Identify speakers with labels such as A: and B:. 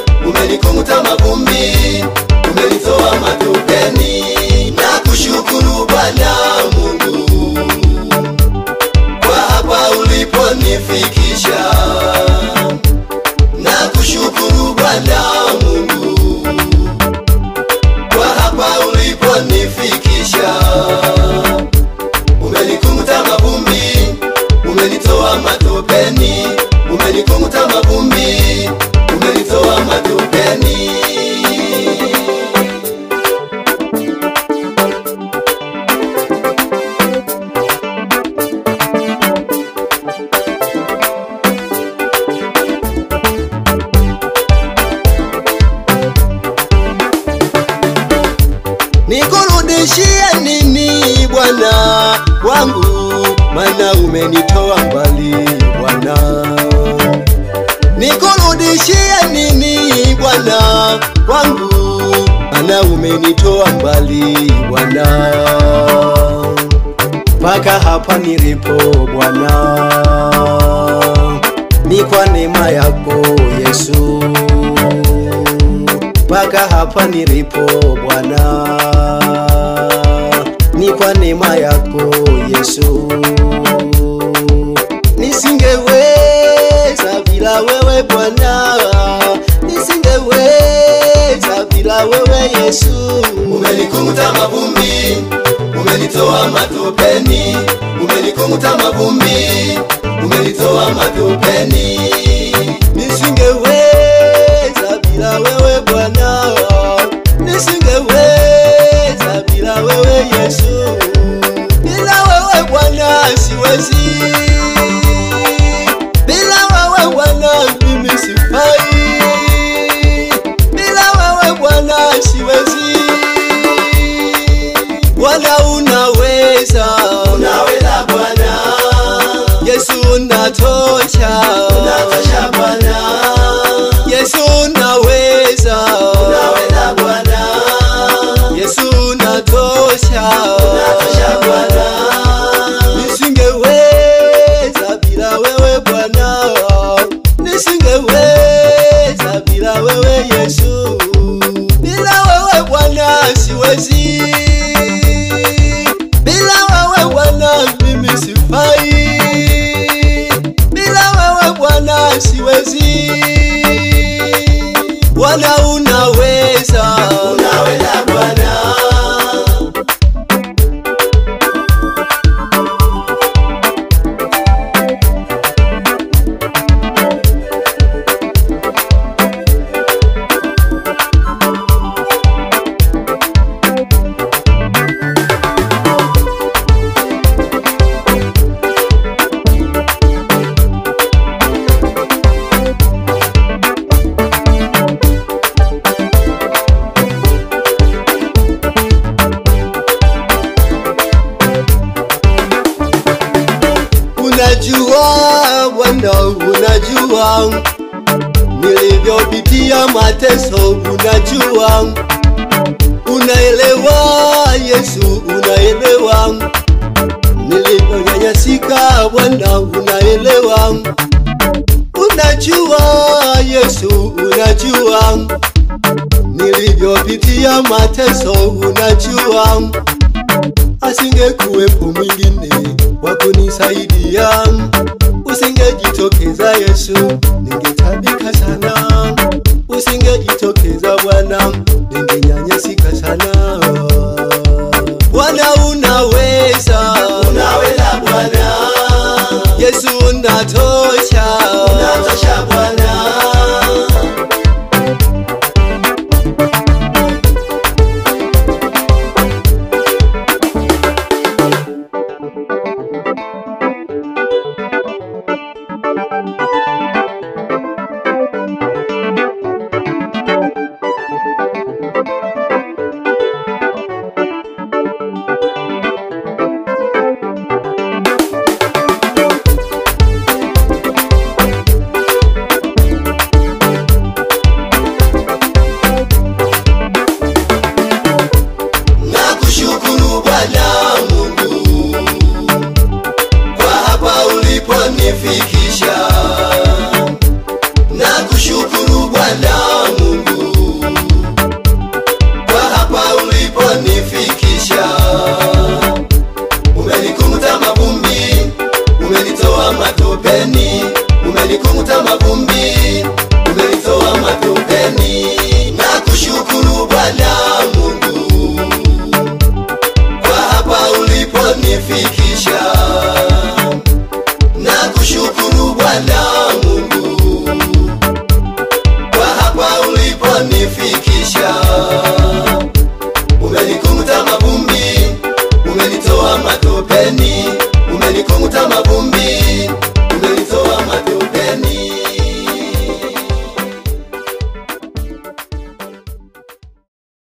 A: Umenikunguta mavumbi, umenitoa matopeni. Nakushukuru Bwana Mungu kwa hapa uliponifikisha. Nakushukuru Bwana Mungu kwa hapa uliponifikisha. Umenikunguta mavumbi, umenitoa matopeni. Umenikunguta mavumbi, umenitoa matopeni. Nikurudishie nini Bwana wangu, maana umenitoa mbali Bwana. Nikurudishie nini Bwana wangu, maana umenitoa mbali Bwana. Mpaka hapa nilipo Bwana, ni kwa neema yako Yesu. Mpaka hapa nilipo Bwana, ni kwa neema yako Yesu. Nisingeweza bila wewe Bwana, nisingeweza bila wewe Yesu. Umenikunguta mavumbi, umenitoa matopeni. Umenikunguta mavumbi, umenitoa matopeni. Nisingeweza bila wewe Bwana, nisingeweza bila wewe Yesu. Bila wewe Bwana siwezi, bila wewe Bwana mimi sifai, bila wewe Bwana siwezi. Bwana unaweza, unaweza Bwana. Yesu unatosha, unatosha Bwana. Yesu unaweza, unaweza Bwana. Yesu unatosha, unatosha Bwana. Nisingeweza bila wewe Bwana, nisingeweza bila wewe Yesu. Bila wewe Bwana siwezi, bila wewe Bwana mimi sifai, bila wewe Bwana siwezi. Bwana unaweza, unaweza Bwana. Unajua Bwana, unajua nilivyopitia mateso, unajua. Unaelewa Yesu, unaelewa nilivyonyanyasika Bwana, unaelewa. Unajua Yesu, unajua nilivyopitia mateso, unajua. Asingekuwepo mwingine wa kunisaidia, usingejitokeza Yesu, ningetabika sana. Usingejitokeza Bwana, ningenyanyasika sana. Bwana unaweza, unaweza Bwana. Yesu unatosha, umenikunguta mavumbi, umenitoa matopeni. Na kushukuru Bwana Mungu kwa hapa uliponifikisha. Na kushukuru Bwana Mungu kwa hapa uliponifikisha. Umenikunguta mavumbi, umenitoa matopeni, umenikunguta mavumbi,